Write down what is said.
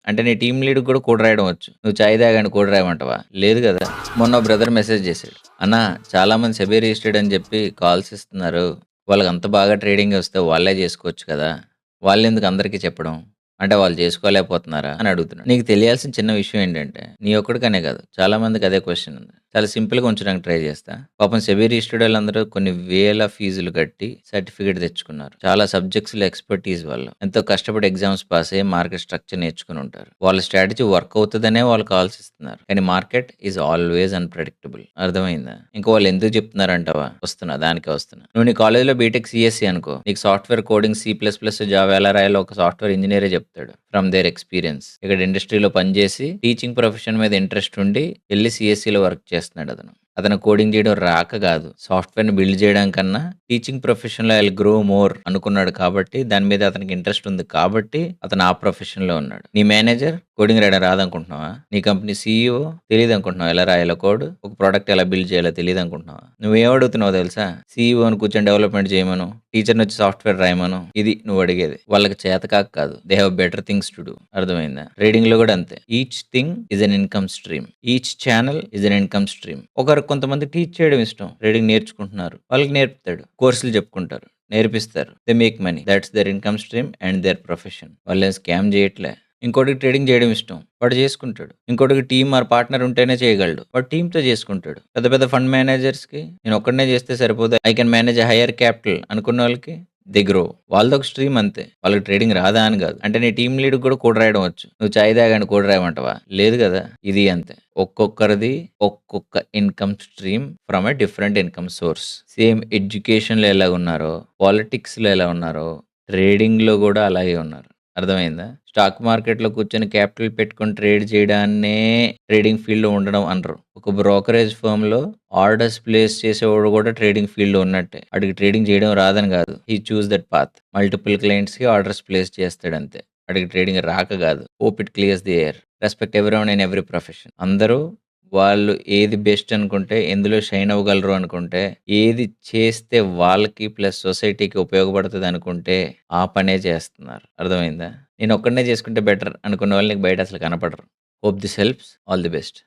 అంటే నీ టీమ్ లీడ్‌కి కూడా కోడ్ రాయడం వచ్చు. నువ్వు చాయ్ తాగండి కోడ్ రాయమంటావా? లేదు గదా! మొన్న ఓ బ్రదర్ మెసేజ్ చేసాడు. అన్నా చాలా మంది సెబీ రిజిస్టర్డ్ అని చెప్పి కాల్స్ ఇస్తున్నారు. వాళ్ళకి అంత బాగా ట్రేడింగ్ వస్తే వాళ్ళే చేసుకోవచ్చు కదా! వాళ్ళెందుకు అందరికీ చెప్పడం? అంటే వాళ్ళు చేసుకోలేకపోతున్నారా? అని అడుగుతున్నాడు. నీకు తెలియాల్సిన చిన్న విషయం ఏంటంటే, నీ ఒక్కడికనే కాదు చాలా మందికి అదే క్వెషన్ ఉంది. చాలా సింపుల్‌గా ఉంచడానికి ట్రై చేస్తా. పాపం సెబీ రిజిస్టర్డ్ వాళ్ళందరూ కొన్ని వేల ఫీజులు కట్టి సర్టిఫికేట్ తెచ్చుకున్నారు. చాలా సబ్జెక్ట్స్‌లో ఎక్స్‌పర్టీస్ వాళ్ళు. ఎంతో కష్టపడి ఎగ్జామ్స్ పాస్ అయ్యి మార్కెట్ స్ట్రక్చర్ నేర్చుకొని ఉంటారు. వాళ్ళ స్ట్రాటజీ వర్క్ అవుతదనే వాళ్ళు కాల్స్ ఇస్తున్నారు. కానీ మార్కెట్ ఈస్ ఆల్వేస్ అన్‌ప్రెడిక్టబుల్. అర్థమైందా? ఇంకా వాళ్ళు ఎందుకు చెప్తున్నారంటావా? దానికే వస్తున్నా. నువ్వు నీ కాలేజ్‌లో బీటెక్ సీఎస్‌సి అనుకో. నీకు software coding C plus plus, Java ఎలా రాయాలో ఒక సాఫ్ట్‌వేర్ ఇంజినీరే చెప్తాడు. From there experience. ఇక్కడ ఇండస్ట్రీలో పనిచేసి టీచింగ్ ప్రొఫెషన్ మీద ఇంట్రెస్ట్ ఉండి ఎళ్లి సీఎస్‌సిలో వర్క్ చేస్తున్నాడు అతను. అతను కోడింగ్ చేయడం రాక కాదు. సాఫ్ట్‌వేర్‌ని బిల్డ్ చేయడం కన్నా టీచింగ్ ప్రొఫెషన్‌లో ఐ విల్ గ్రో మోర్ అనుకున్నాడు కాబట్టి, దాని మీద అతనికి ఇంట్రెస్ట్ ఉంది కాబట్టి అతను ఆ ప్రొఫెషన్‌లో ఉన్నాడు. నీ మేనేజర్ కోడింగ్ రాయడం రాదనుకుంటున్నావా? నీ కంపెనీ సీఈఓ తెలీదనుకుంటున్నావా ఎలా రాయాలో కోడ్? ఒక ప్రొడక్ట్ ఎలా బిల్డ్ చేయాలో తెలీదనుకుంటున్నావా? నువ్వేం అడుగుతున్నావో తెలుసా? సీఈఓని కూర్చొని డెవలప్‌మెంట్ చేయమను. టీచర్‌ని వచ్చి సాఫ్ట్‌వేర్ రాయమను. ఇది నువ్వు అడిగేది. వాళ్ళకి చేతకాక కాదు. They have better things to do. అర్థమైందా? ట్రేడింగ్‌లో కూడా అంతే. Each thing is an income stream. Each channel is an income stream. కొంతమంది టీచ్ చేయడం ఇష్టం. ట్రేడింగ్ నేర్చుకుంటున్నారు. వాళ్ళకి నేర్పుతాడు. కోర్సులు చెప్పుకుంటారు. నేర్పిస్తారు. They make money. That's there income stream and there profession. వాళ్ళేం స్కామ్ చేయట్లే. ఇంకోటికి ట్రేడింగ్ చేయడం ఇష్టం. వాడు చేసుకుంటాడు. ఇంకోటికి టీమ్ ఆర్ పార్ట్నర్ ఉంటేనే చేయగలడు. వాడు టీమ్‌తో చేసుకుంటాడు. పెద్ద పెద్ద ఫండ్ మేనేజర్స్‌కి నేను ఒక్కడినే చేస్తే సరిపోదు. I can manage higher capital అనుకున్నోళ్ళకి దే గ్రో. వాళ్ళదొక స్ట్రీమ్ అంతే. వాళ్ళకి ట్రేడింగ్ రాదా అని కాదు. అంటే నీ టీమ్ లీడ్‌కి కూడా కోడ్ రాయడం వచ్చు. నువ్వు చాయ్ తాగండి కోడ్ రాయమంటావా? లేదు కదా! ఇది అంతే. ఒక్కొక్కరిది ఒక్కొక్క income stream from a different income source. Same ఎడ్యుకేషన్‌లో ఎలాగున్నారో, పాలిటిక్స్‌లో ఎలా ఉన్నారో, ట్రేడింగ్‌లో కూడా అలాగే ఉన్నారు. అర్థమైందా? స్టాక్ మార్కెట్‌లో కూర్చొని క్యాపిటల్ పెట్టుకొని ట్రేడ్ చేయడాన్నే ట్రేడింగ్ ఫీల్డ్‌లో ఉండడం అనరు. ఒక బ్రోకరేజ్ ఫర్మ్‌లో ఆర్డర్స్ ప్లేస్ చేసేవాడు కూడా ట్రేడింగ్ ఫీల్డ్‌లో ఉన్నట్టే. ఆడికి ట్రేడింగ్ చేయడం రాదని కాదు. He chooses that path. Multiple క్లయింట్స్‌కి ఆర్డర్స్ ప్లేస్ చేస్తాడంతే. ఆడికి ట్రేడింగ్ రాక కాదు. Hope it clears the air. Respect everyone in every profession. అందరూ వాళ్ళు ఏది బెస్ట్ అనుకుంటే, ఎందులో షైన్ అవ్వగలరు అనుకుంటే, ఏది చేస్తే వాళ్ళకి ప్లస్ సొసైటీకి ఉపయోగపడతదనుకుంటే, ఆ పనే చేస్తున్నారు. అర్థమైందా? నేనొక్కడినే చేసుకుంటే బెటర్ అనుకున్న వాళ్ళు నీకు బయట అసలు కనపడరు. Hope this helps. All the best.